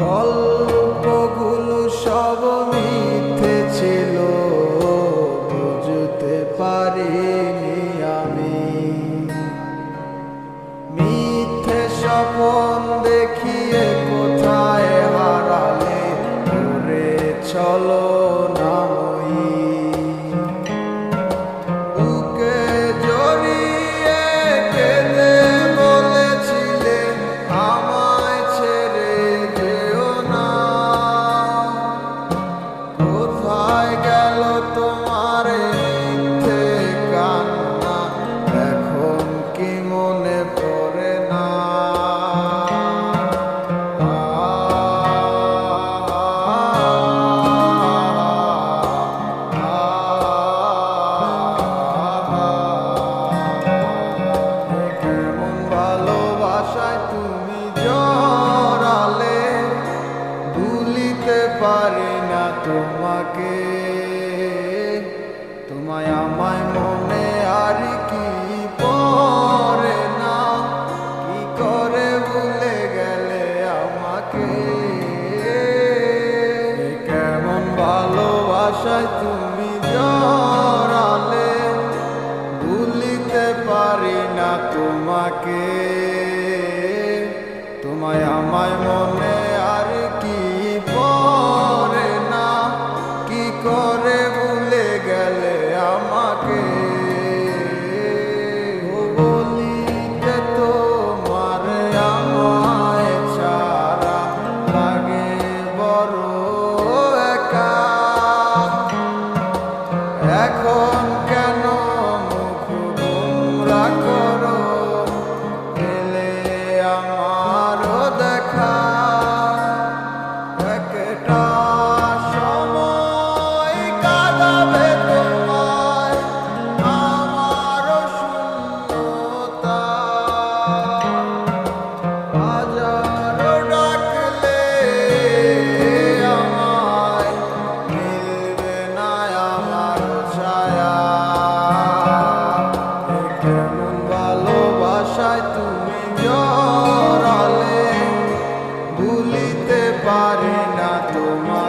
গল্পগুলো সব মিথ্যে ছিল, বুঝতে পারিনি আমি। মিথ্যে স্বপ্ন দেখিয়ে কোথায় হারালে ঘুরে চলো নামই। বুকে জড়িয়ে কেঁদে বলেছিলে আমায় ছেড়ে যেও না। কোথায় গেল তোমার মিথ্যে কান্না, এখন কি মনে পড়ে না? কেমন ভালোবাসায় তুমি জড়ালে, ভুলিতে পারি না তোমাকে। তোমায় আমায় মনে আর কি পড়ে না, কি করে ভুলে গেলে আমাকে। কেমন ভালোবাসায় তুমি জড়ালে, ভুলিতে পারি না তোমাকে। তোমায় আমায় মনে আর কি পড়ে না, কি করে ভুলে গেলে আমাকে। বলিতে তোমার আমায় ছাড়া লাগে বড় একা। এখন কেন মুখ গোমরা করো, পেলে আমারও দেখা। একটা সময় কাঁদাবে তোমায় আমারও শূন্যতা। হাজারো ডাকলে আমায় মিলবে না আমার ছায়া। কেমন ভালোবাসায় তুমি জড়ালে, ভুলিতে পারি না তোমার।